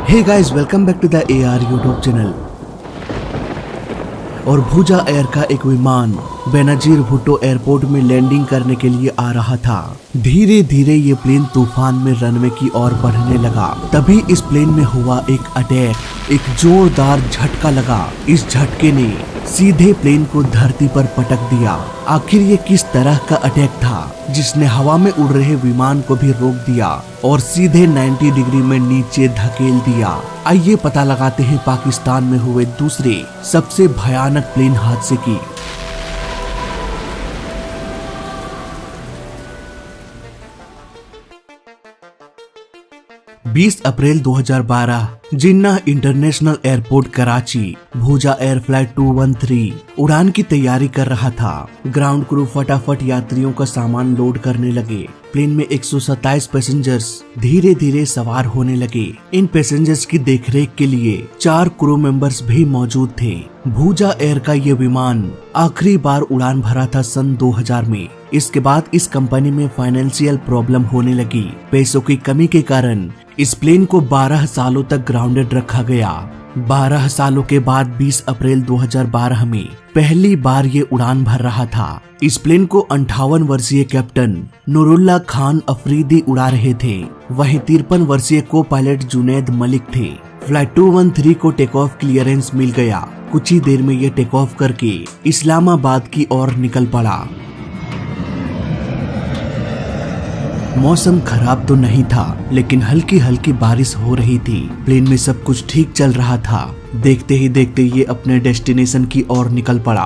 Hey guys, welcome back to the AR YouTube channel. और Bhoja air का एक विमान बेनजीर भुट्टो एयरपोर्ट में लैंडिंग करने के लिए आ रहा था। धीरे धीरे ये प्लेन तूफान में रनवे की ओर बढ़ने लगा। तभी इस प्लेन में हुआ एक अटैक, एक जोरदार झटका लगा। इस झटके ने सीधे प्लेन को धरती पर पटक दिया। आखिर ये किस तरह का अटैक था जिसने हवा में उड़ रहे विमान को भी रोक दिया और सीधे 90 डिग्री में नीचे धकेल दिया। आइए पता लगाते हैं पाकिस्तान में हुए दूसरे सबसे भयानक प्लेन हादसे की। बीस अप्रैल 2012 जिन्ना इंटरनेशनल एयरपोर्ट कराची भूजा एयर फ्लाइट 213 उड़ान की तैयारी कर रहा था। ग्राउंड क्रू फटाफट यात्रियों का सामान लोड करने लगे। प्लेन में 127 पैसेंजर्स धीरे धीरे सवार होने लगे। इन पैसेंजर्स की देखरेख के लिए 4 क्रू मेंबर्स भी मौजूद थे। भूजा एयर का ये विमान आखिरी बार उड़ान भरा था सन 2000 में। इसके बाद इस कंपनी में फाइनेंशियल प्रॉब्लम होने लगी। पैसों की कमी के कारण इस प्लेन को 12 सालों तक ग्राउंडेड रखा गया। 12 सालों के बाद 20 अप्रैल 2012 में पहली बार ये उड़ान भर रहा था। इस प्लेन को 58 वर्षीय कैप्टन नूरुल्लाह खान अफरीदी उड़ा रहे थे। वहीं 53 वर्षीय को पायलट जुनैद मलिक थे। फ्लाइट 213 को टेक ऑफ क्लियरेंस मिल गया। कुछ ही देर में ये टेक ऑफ करके इस्लामाबाद की ओर निकल पड़ा। मौसम खराब तो नहीं था, लेकिन हल्की हल्की बारिश हो रही थी। प्लेन में सब कुछ ठीक चल रहा था। देखते ही देखते ये अपने डेस्टिनेशन की ओर निकल पड़ा।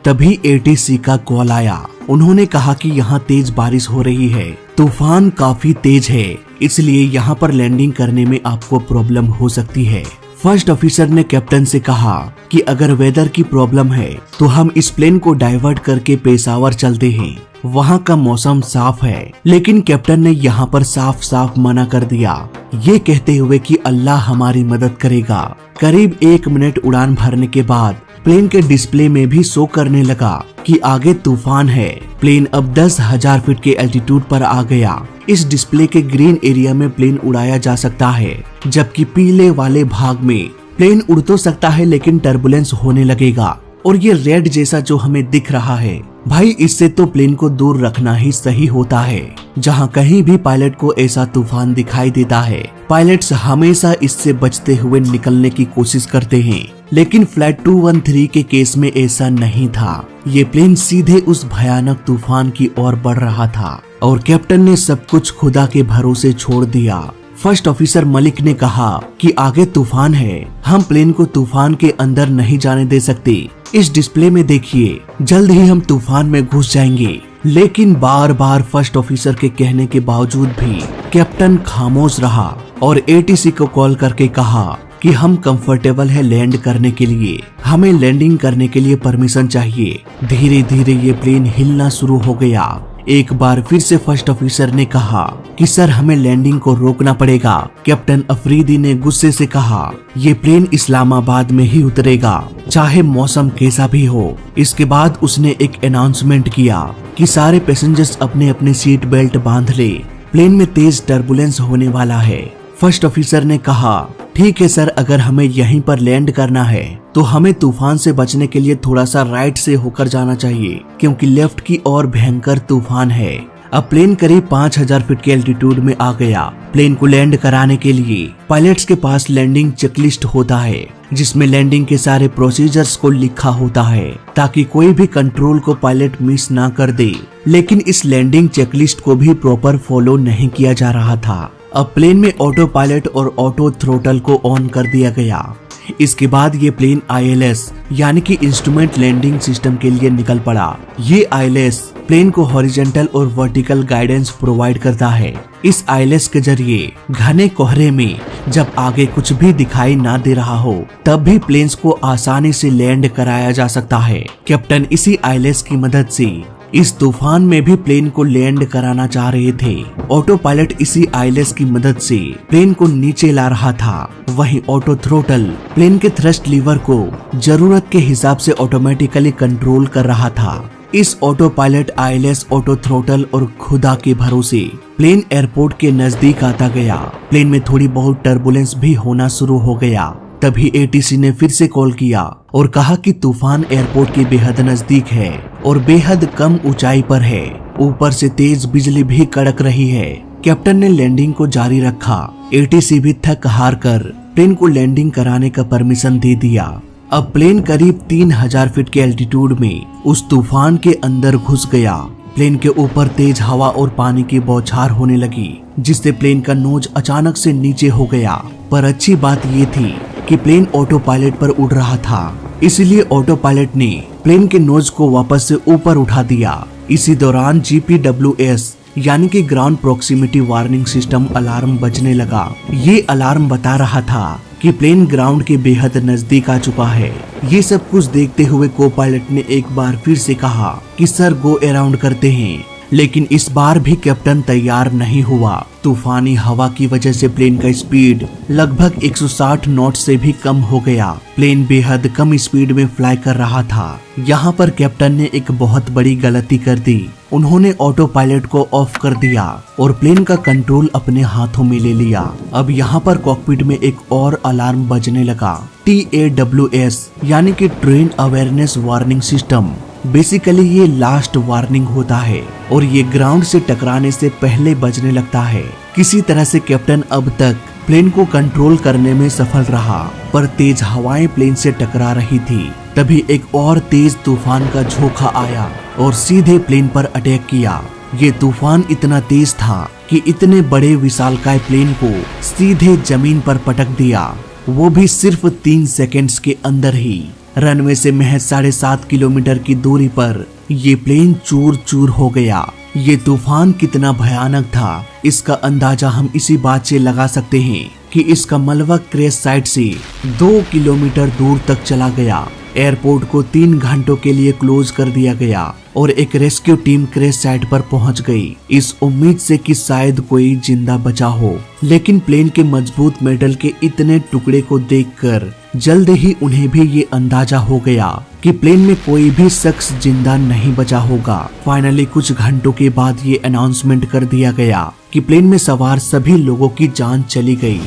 तभी ATC का कॉल आया। उन्होंने कहा कि यहाँ तेज बारिश हो रही है, तूफान काफी तेज है, इसलिए यहाँ पर लैंडिंग करने में आपको प्रॉब्लम हो सकती है। फर्स्ट ऑफिसर ने कैप्टन से कहा कि अगर वेदर की प्रॉब्लम है तो हम इस प्लेन को डाइवर्ट करके पेशावर चलते हैं, वहाँ का मौसम साफ है। लेकिन कैप्टन ने यहाँ पर साफ साफ मना कर दिया, ये कहते हुए कि अल्लाह हमारी मदद करेगा। करीब 1 मिनट उड़ान भरने के बाद प्लेन के डिस्प्ले में भी शो करने लगा कि आगे तूफान है। प्लेन अब 10,000 फीट के एल्टीट्यूड पर आ गया। इस डिस्प्ले के ग्रीन एरिया में प्लेन उड़ाया जा सकता है, जबकि पीले वाले भाग में प्लेन उड़ तो सकता है लेकिन टर्बुलेंस होने लगेगा। और ये रेड जैसा जो हमें दिख रहा है, भाई इससे तो प्लेन को दूर रखना ही सही होता है। जहाँ कहीं भी पायलट को ऐसा तूफान दिखाई देता है, पायलट्स हमेशा इससे बचते हुए निकलने की कोशिश करते हैं। लेकिन फ्लाइट 213 के केस में ऐसा नहीं था। ये प्लेन सीधे उस भयानक तूफान की ओर बढ़ रहा था और कैप्टन ने सब कुछ खुदा के भरोसे छोड़ दिया। फर्स्ट ऑफिसर मलिक ने कहा कि आगे तूफान है, हम प्लेन को तूफान के अंदर नहीं जाने दे सकते। इस डिस्प्ले में देखिए, जल्द ही हम तूफान में घुस जाएंगे। लेकिन बार बार फर्स्ट ऑफिसर के कहने के बावजूद भी कैप्टन खामोश रहा और ATC को कॉल करके कहा कि हम कंफर्टेबल है लैंड करने के लिए, हमें लैंडिंग करने के लिए परमिशन चाहिए। धीरे धीरे ये प्लेन हिलना शुरू हो गया। एक बार फिर से फर्स्ट ऑफिसर ने कहा कि सर हमें लैंडिंग को रोकना पड़ेगा। कैप्टन अफरीदी ने गुस्से से कहा, ये प्लेन इस्लामाबाद में ही उतरेगा, चाहे मौसम कैसा भी हो। इसके बाद उसने एक अनाउंसमेंट किया कि सारे पैसेंजर्स अपने अपने सीट बेल्ट बांध ले, प्लेन में तेज टर्बुलेंस होने वाला है। फर्स्ट ऑफिसर ने कहा, ठीक है सर, अगर हमें यहीं पर लैंड करना है तो हमें तूफान से बचने के लिए थोड़ा सा राइट से होकर जाना चाहिए, क्योंकि लेफ्ट की ओर भयंकर तूफान है। अब प्लेन करीब 5000 फीट के एल्टीट्यूड में आ गया। प्लेन को लैंड कराने के लिए पायलट्स के पास लैंडिंग चेकलिस्ट होता है, जिसमें लैंडिंग के सारे प्रोसीजर्स को लिखा होता है ताकि कोई भी कंट्रोल को पायलट मिस ना कर दे। लेकिन इस लैंडिंग चेकलिस्ट को भी प्रॉपर फॉलो नहीं किया जा रहा था। अब प्लेन में ऑटो पायलट और ऑटो थ्रोटल को ऑन कर दिया गया। इसके बाद ये प्लेन ILS यानी कि इंस्ट्रूमेंट लैंडिंग सिस्टम के लिए निकल पड़ा। ये ILS प्लेन को हॉरिजॉन्टल और वर्टिकल गाइडेंस प्रोवाइड करता है। इस ILS के जरिए घने कोहरे में जब आगे कुछ भी दिखाई ना दे रहा हो, तब भी प्लेन्स को आसानी से लैंड कराया जा सकता है। कैप्टन इसी ILS की मदद से इस तूफान में भी प्लेन को लैंड कराना चाह रहे थे। ऑटो पायलट इसी ILS की मदद से प्लेन को नीचे ला रहा था। वहीं ऑटो थ्रोटल प्लेन के थ्रस्ट लीवर को जरूरत के हिसाब से ऑटोमेटिकली कंट्रोल कर रहा था। इस auto pilot ILS auto throttle और खुदा के भरोसे प्लेन एयरपोर्ट के नजदीक आता गया। प्लेन में थोड़ी बहुत टर्बुलेंस भी होना शुरू हो गया। तभी ATC ने फिर से कॉल किया और कहा कि तूफान एयरपोर्ट के बेहद नजदीक है और बेहद कम ऊंचाई पर है। ऊपर से तेज बिजली भी कड़क रही है। कैप्टन ने लैंडिंग को जारी रखा। ATC भी थक हार कर प्लेन को लैंडिंग कराने का परमिशन दे दिया। अब प्लेन करीब 3000 फीट के एल्टीट्यूड में उस तूफान के अंदर घुस गया। प्लेन के ऊपर तेज हवा और पानी की बौछार होने लगी, जिससे प्लेन का नोज अचानक से नीचे हो गया। पर अच्छी बात ये थी कि प्लेन ऑटो पायलट पर उड़ रहा था, इसलिए ऑटो पायलट ने प्लेन के नोज को वापस से ऊपर उठा दिया। इसी दौरान GPWS यानी कि ground proximity warning system alarm बजने लगा। ये अलार्म बता रहा था कि प्लेन ग्राउंड के बेहद नजदीक आ चुका है। ये सब कुछ देखते हुए को पायलट ने एक बार फिर से कहा कि सर गो अराउंड करते हैं, लेकिन इस बार भी कैप्टन तैयार नहीं हुआ। तूफानी हवा की वजह से प्लेन का स्पीड लगभग 160 नॉट से भी कम हो गया। प्लेन बेहद कम स्पीड में फ्लाई कर रहा था। यहाँ पर कैप्टन ने एक बहुत बड़ी गलती कर दी। उन्होंने ऑटो पायलट को ऑफ कर दिया और प्लेन का कंट्रोल अपने हाथों में ले लिया। अब यहाँ पर कॉकपिट में एक और अलार्म बजने लगा। TAWS यानी कि train awareness warning system. Basically ये लास्ट वार्निंग होता है और ये ग्राउंड से टकराने से पहले बजने लगता है। किसी तरह से कैप्टन अब तक प्लेन को कंट्रोल करने में सफल रहा, पर तेज हवाएं प्लेन से टकरा रही थी। तभी एक और तेज तूफान का झोंका आया और सीधे प्लेन पर अटैक किया। ये तूफान इतना तेज था कि इतने बड़े विशालकाय प्लेन को सीधे जमीन पर पटक दिया, वो भी सिर्फ 3 सेकेंड्स के अंदर ही। रनवे से महज 7.5 किलोमीटर की दूरी पर ये प्लेन चूर चूर हो गया। ये तूफान कितना भयानक था, इसका अंदाजा हम इसी बात से लगा सकते हैं कि इसका मलबा क्रैश साइट से 2 किलोमीटर दूर तक चला गया। एयरपोर्ट को 3 घंटों के लिए क्लोज कर दिया गया और एक रेस्क्यू टीम क्रैश साइट पर पहुंच गई, इस उम्मीद से कि शायद कोई जिंदा बचा हो। लेकिन प्लेन के मजबूत मेटल के इतने टुकड़े को देखकर जल्द ही उन्हें भी ये अंदाजा हो गया कि प्लेन में कोई भी शख्स जिंदा नहीं बचा होगा। फाइनली कुछ घंटों के बाद ये अनाउंसमेंट कर दिया गया कि प्लेन में सवार सभी लोगों की जान चली गई।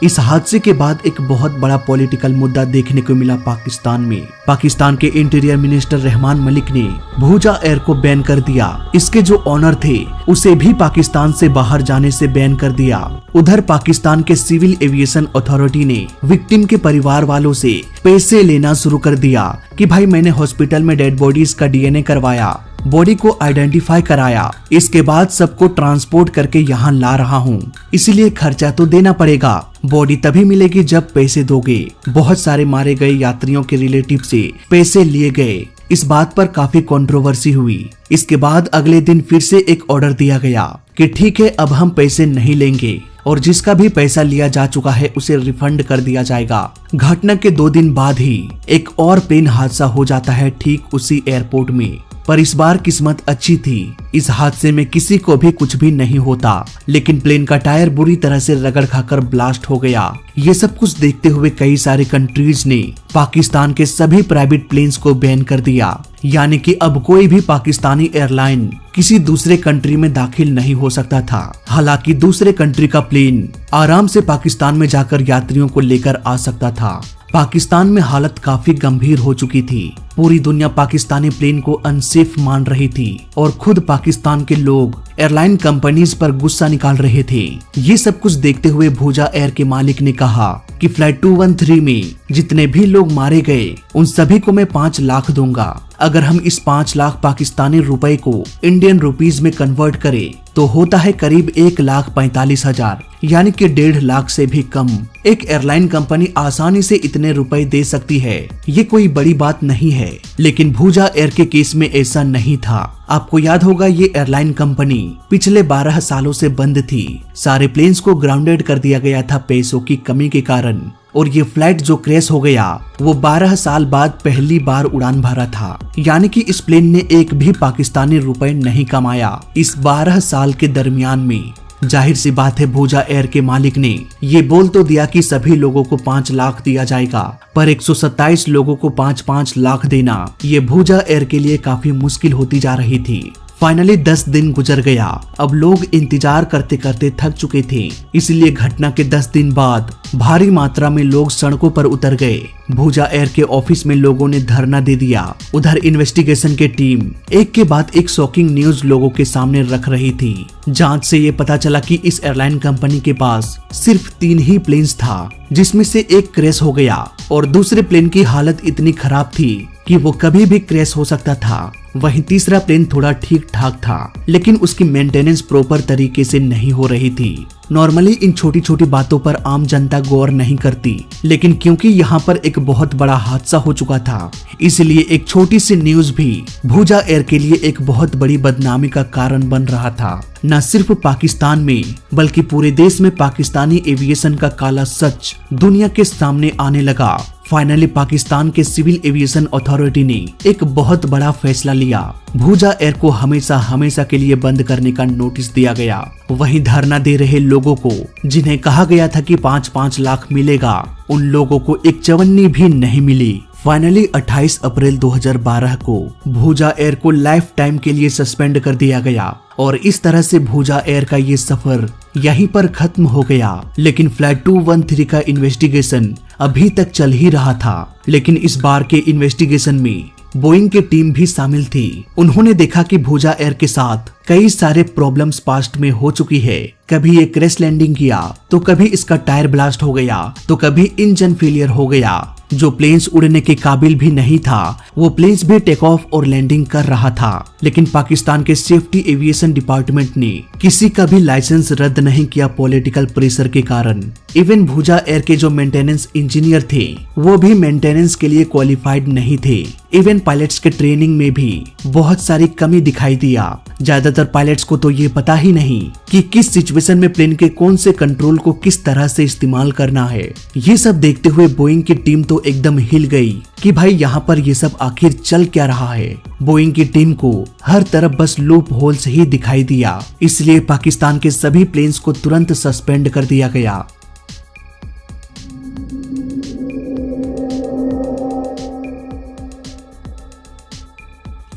इस हादसे के बाद एक बहुत बड़ा पॉलिटिकल मुद्दा देखने को मिला पाकिस्तान में। पाकिस्तान के इंटीरियर मिनिस्टर रहमान मलिक ने भूजा एयर को बैन कर दिया। इसके जो ऑनर थे उसे भी पाकिस्तान से बाहर जाने से बैन कर दिया। उधर पाकिस्तान के सिविल एविएशन अथॉरिटी ने विक्टिम के परिवार वालों से पैसे लेना शुरू कर दिया कि भाई मैंने हॉस्पिटल में डेड बॉडीज का DNA करवाया, बॉडी को आइडेंटिफाई कराया, इसके बाद सबको ट्रांसपोर्ट करके यहाँ ला रहा हूँ, इसीलिए खर्चा तो देना पड़ेगा। बॉडी तभी मिलेगी जब पैसे दोगे। बहुत सारे मारे गए यात्रियों के रिलेटिव से पैसे लिए गए। इस बात पर काफी कंट्रोवर्सी हुई। इसके बाद अगले दिन फिर से एक ऑर्डर दिया गया कि ठीक है अब हम पैसे नहीं लेंगे और जिसका भी पैसा लिया जा चुका है उसे रिफंड कर दिया जाएगा। घटना के 2 दिन बाद ही एक और प्लेन हादसा हो जाता है ठीक उसी एयरपोर्ट में, पर इस बार किस्मत अच्छी थी। इस हादसे में किसी को भी कुछ भी नहीं होता, लेकिन प्लेन का टायर बुरी तरह से रगड़ खाकर ब्लास्ट हो गया। ये सब कुछ देखते हुए कई सारे कंट्रीज ने पाकिस्तान के सभी प्राइवेट प्लेन्स को बैन कर दिया, यानी कि अब कोई भी पाकिस्तानी एयरलाइन किसी दूसरे कंट्री में दाखिल नहीं हो सकता था। हालांकि दूसरे कंट्री का प्लेन आराम से पाकिस्तान में जाकर यात्रियों को लेकर आ सकता था। पाकिस्तान में हालत काफी गंभीर हो चुकी थी। पूरी दुनिया पाकिस्तानी प्लेन को अनसेफ मान रही थी और खुद पाकिस्तान के लोग एयरलाइन कंपनीज पर गुस्सा निकाल रहे थे। ये सब कुछ देखते हुए भूजा एयर के मालिक ने कहा कि फ्लाइट 213 में जितने भी लोग मारे गए उन सभी को मैं 5 लाख दूंगा। अगर हम इस 5 लाख पाकिस्तानी रुपए को इंडियन रुपीज में कन्वर्ट करें तो होता है करीब 1,45,000, यानी कि 1.5 लाख से भी कम। एक एयरलाइन कंपनी आसानी से इतने रुपए दे सकती है, ये कोई बड़ी बात नहीं है। लेकिन भूजा एयर के केस में ऐसा नहीं था। आपको याद होगा ये एयरलाइन कंपनी पिछले 12 सालों से बंद थी। सारे प्लेन्स को ग्राउंडेड कर दिया गया था पैसों की कमी के कारण, और ये फ्लाइट जो क्रैश हो गया वो 12 साल बाद पहली बार उड़ान भरा था, यानी कि इस प्लेन ने एक भी पाकिस्तानी रुपए नहीं कमाया। इस 12 साल के दरमियान में जाहिर सी बात है भूजा एयर के मालिक ने ये बोल तो दिया कि सभी लोगों को 5 लाख दिया जाएगा, पर 127 लोगों को 5-5 लाख देना ये भूजा एयर के लिए काफी मुश्किल होती जा रही थी। फाइनली 10 दिन गुजर गया। अब लोग इंतजार करते करते थक चुके थे, इसलिए घटना के 10 दिन बाद भारी मात्रा में लोग सड़कों पर उतर गए। भूजा एयर के ऑफिस में लोगों ने धरना दे दिया। उधर इन्वेस्टिगेशन की टीम एक के बाद एक शॉकिंग न्यूज लोगों के सामने रख रही थी। जांच से ये पता चला कि इस एयरलाइन कंपनी के पास सिर्फ 3 ही प्लेन्स था, जिसमें से एक क्रैश हो गया और दूसरे प्लेन की हालत इतनी खराब थी कि वो कभी भी क्रैश हो सकता था। वहीं तीसरा प्लेन थोड़ा ठीक ठाक था, लेकिन उसकी मेंटेनेंस प्रॉपर तरीके से नहीं हो रही थी। नॉर्मली इन छोटी छोटी बातों पर आम जनता गौर नहीं करती, लेकिन क्योंकि यहाँ पर एक बहुत बड़ा हादसा हो चुका था, इसलिए एक छोटी सी न्यूज भी भूजा एयर के लिए एक बहुत बड़ी बदनामी का कारण बन रहा था। न सिर्फ पाकिस्तान में बल्कि पूरे देश में पाकिस्तानी एविएशन का काला सच दुनिया के सामने आने लगा। फाइनली पाकिस्तान के सिविल एविएशन अथॉरिटी ने एक बहुत बड़ा फैसला लिया। भूजा एयर को हमेशा हमेशा के लिए बंद करने का नोटिस दिया गया। वहीं धरना दे रहे लोगों को, जिन्हें कहा गया था कि 5-5 लाख मिलेगा, उन लोगों को एक चवन्नी भी नहीं मिली। फाइनली 28 अप्रैल 2012 को भूजा एयर को लाइफ टाइम के लिए सस्पेंड कर दिया गया और इस तरह से भूजा एयर का ये सफर यहीं पर खत्म हो गया। लेकिन फ्लाइट 213 का इन्वेस्टिगेशन अभी तक चल ही रहा था। लेकिन इस बार के इन्वेस्टिगेशन में बोइंग की टीम भी शामिल थी। उन्होंने देखा कि भूजा एयर के साथ कई सारे प्रॉब्लम्स पास्ट में हो चुकी है। कभी ये क्रैश लैंडिंग किया तो कभी इसका टायर ब्लास्ट हो गया तो कभी इंजन फेलियर हो गया। जो प्लेन्स उड़ने के काबिल भी नहीं था वो प्लेन्स भी टेक ऑफ और लैंडिंग कर रहा था। लेकिन पाकिस्तान के सेफ्टी एविएशन डिपार्टमेंट ने किसी का भी लाइसेंस रद्द नहीं किया पॉलिटिकल प्रेशर के कारण। इवन भूजा एयर के जो मेंटेनेंस इंजीनियर थे वो भी मेंटेनेंस के लिए क्वालिफाइड नहीं थे। इवन पायलट्स के ट्रेनिंग में भी बहुत सारी कमी दिखाई दिया। ज्यादातर पायलट्स को तो ये पता ही नहीं कि किस सिचुएशन में प्लेन के कौन से कंट्रोल को किस तरह से इस्तेमाल करना है। ये सब देखते हुए बोइंग की टीम तो एकदम हिल गई कि भाई यहाँ पर ये सब आखिर चल क्या रहा है। बोइंग की टीम को हर तरफ बस लूप होल्स ही दिखाई दिया, इसलिए पाकिस्तान के सभी प्लेन्स को तुरंत सस्पेंड कर दिया गया।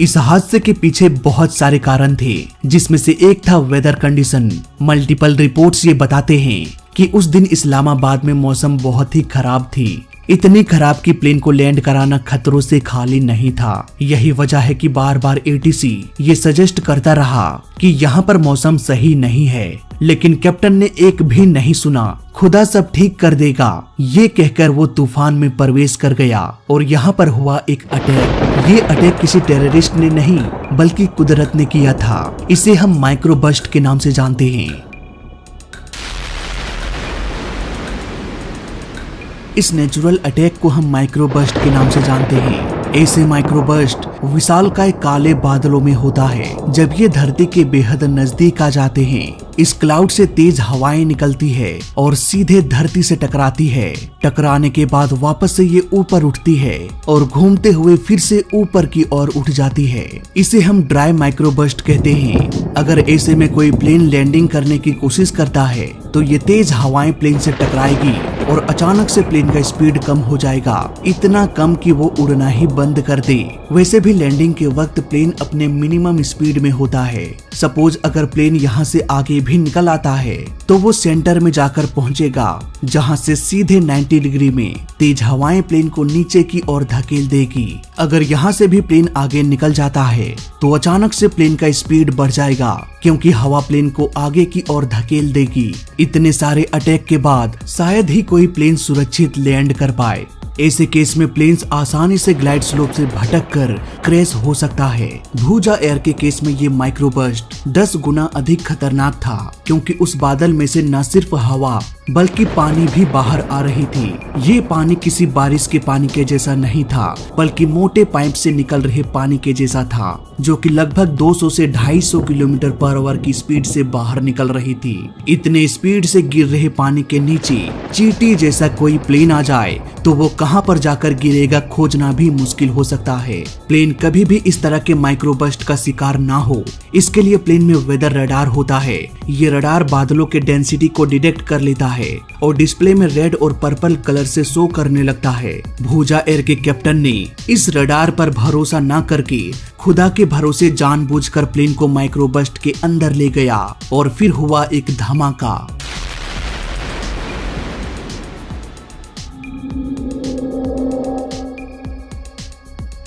इस हादसे के पीछे बहुत सारे कारण थे, जिसमें से एक था वेदर कंडीशन। मल्टीपल रिपोर्ट्स ये बताते हैं कि उस दिन इस्लामाबाद में मौसम बहुत ही खराब थी, इतनी खराब कि प्लेन को लैंड कराना खतरों से खाली नहीं था। यही वजह है कि बार बार एटीसी ये सजेस्ट करता रहा कि यहाँ पर मौसम सही नहीं है, लेकिन कैप्टन ने एक भी नहीं सुना। खुदा सब ठीक कर देगा ये कहकर वो तूफान में प्रवेश कर गया और यहाँ पर हुआ एक अटैक। ये अटैक किसी टेररिस्ट ने नहीं बल्कि कुदरत ने किया था। इसे हम माइक्रो बस्ट के नाम से जानते हैं। इस नेचुरल अटैक को हम माइक्रो बस्ट के नाम से जानते हैं। ऐसे माइक्रो बस्ट विशालकाय काले बादलों में होता है। जब ये धरती के बेहद नजदीक आ जाते हैं, इस क्लाउड से तेज हवाएं निकलती है और सीधे धरती से टकराती है। टकराने के बाद वापस से ये ऊपर उठती है और घूमते हुए फिर से ऊपर की ओर उठ जाती है। इसे हम ड्राई माइक्रो बस्ट कहते हैं। अगर ऐसे में कोई प्लेन लैंडिंग करने की कोशिश करता है तो ये तेज हवाएं प्लेन से टकराएगी और अचानक से प्लेन का स्पीड कम हो जाएगा, इतना कम कि वो उड़ना ही बंद कर दे। वैसे भी लैंडिंग के वक्त प्लेन अपने मिनिमम स्पीड में होता है। सपोज अगर प्लेन यहाँ से आगे भी निकल आता है तो वो सेंटर में जाकर पहुंचेगा, जहां से सीधे 90 डिग्री में तेज हवाएं प्लेन को नीचे की ओर धकेल देगी। अगर यहाँ से भी प्लेन आगे निकल जाता है तो अचानक से प्लेन का स्पीड बढ़ जाएगा, क्योंकि हवा प्लेन को आगे की ओर धकेल देगी। इतने सारे अटैक के बाद शायद ही कोई प्लेन सुरक्षित लैंड कर पाए। ऐसे केस में प्लेन्स आसानी से ग्लाइड स्लोप से भटक कर क्रैश हो सकता है। भूजा एयर के केस में ये माइक्रोबर्स्ट 10 गुना अधिक खतरनाक था, क्योंकि उस बादल में से न सिर्फ हवा बल्कि पानी भी बाहर आ रही थी। ये पानी किसी बारिश के पानी के जैसा नहीं था, बल्कि मोटे पाइप से निकल रहे पानी के जैसा था, जो कि लगभग 200 से 250 किलोमीटर पर आवर की स्पीड से बाहर निकल रही थी। इतने स्पीड से गिर रहे पानी के नीचे चींटी जैसा कोई प्लेन आ जाए तो वो कहां पर जाकर गिरेगा खोजना भी मुश्किल हो सकता है। प्लेन कभी भी इस तरह के माइक्रोबस्ट का शिकार ना हो, इसके लिए प्लेन में वेदर रडार होता है। ये रडार बादलों के डेंसिटी को डिटेक्ट कर लेता है और डिस्प्ले में रेड और पर्पल कलर से शो करने लगता है। भूजा एयर के कैप्टन ने इस रडार पर भरोसा न करके खुदा के भरोसे जानबूझकर प्लेन को माइक्रोबस्ट के अंदर ले गया और फिर हुआ एक धमाका।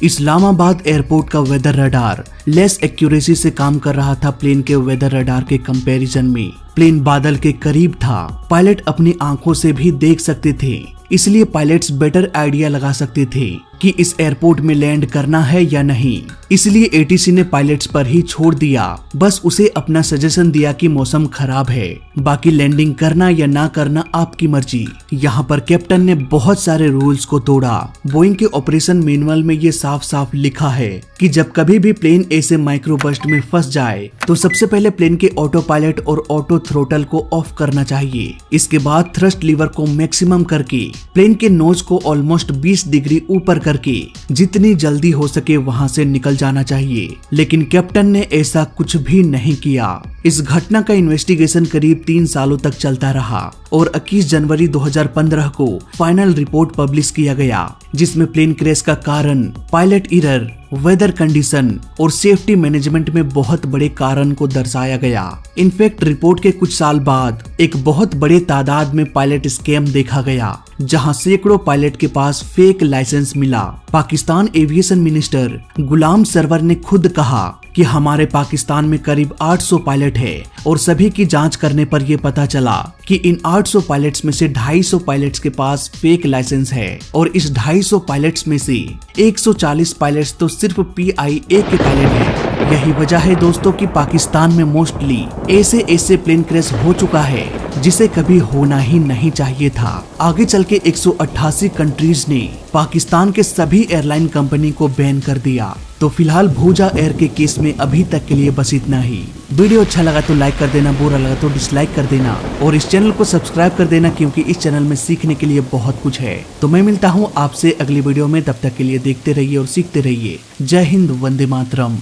इस्लामाबाद एयरपोर्ट का वेदर रडार लेस एक्यूरेसी से काम कर रहा था प्लेन के वेदर रडार के कंपैरिजन में। प्लेन बादल के करीब था, पायलट अपनी आंखों से भी देख सकते थे, इसलिए पायलट्स बेटर आइडिया लगा सकते थे कि इस एयरपोर्ट में लैंड करना है या नहीं। इसलिए एटीसी ने पायलट्स पर ही छोड़ दिया, बस उसे अपना सजेशन दिया कि मौसम खराब है, बाकी लैंडिंग करना या ना करना आपकी मर्जी। यहाँ पर कैप्टन ने बहुत सारे रूल्स को तोड़ा। बोइंग के ऑपरेशन मैनुअल में ये साफ साफ लिखा है कि जब कभी भी प्लेन ऐसे माइक्रोबस्ट में फंस जाए तो सबसे पहले प्लेन के ऑटो पायलट और ऑटो थ्रोटल को ऑफ करना चाहिए। इसके बाद थ्रस्ट लीवर को मैक्सिमम करके प्लेन के नोज को ऑलमोस्ट 20 डिग्री ऊपर करके जितनी जल्दी हो सके वहां से निकल जाना चाहिए। लेकिन कैप्टन ने ऐसा कुछ भी नहीं किया। इस घटना का इन्वेस्टिगेशन करीब 3 सालों तक चलता रहा और 21 जनवरी 2015 को फाइनल रिपोर्ट पब्लिश किया गया, जिसमें प्लेन क्रैश का कारण पायलट एरर, वेदर कंडीशन और सेफ्टी मैनेजमेंट में बहुत बड़े कारण को दर्शाया गया। इनफैक्ट रिपोर्ट के कुछ साल बाद एक बहुत बड़े तादाद में पायलट स्कैम देखा गया, जहां सैकड़ों पायलट के पास फेक लाइसेंस मिला। पाकिस्तान एविएशन मिनिस्टर गुलाम सरवर ने खुद कहा कि हमारे पाकिस्तान में करीब 800 पायलट है और सभी की जांच करने पर यह पता चला कि इन 800 पायलट्स में से 250 पायलट्स के पास फेक लाइसेंस है और इस 250 पायलट्स में से 140 पायलट्स तो सिर्फ PIA के पायलट हैं। यही वजह है दोस्तों कि पाकिस्तान में मोस्टली ऐसे प्लेन क्रैश हो चुका है जिसे कभी होना ही नहीं चाहिए था। आगे चल के 188 कंट्रीज ने पाकिस्तान के सभी एयरलाइन कंपनी को बैन कर दिया। तो फिलहाल भूजा एयर के केस में अभी तक के लिए बस इतना ही। वीडियो अच्छा लगा तो लाइक कर देना, बुरा लगा तो डिसलाइक कर देना और इस चैनल को सब्सक्राइब कर देना, क्योंकि इस चैनल में सीखने के लिए बहुत कुछ है। तो मैं मिलता हूँ आपसे अगली वीडियो में, तब तक के लिए देखते रहिए और सीखते रहिए। जय हिंद, वंदे मातरम।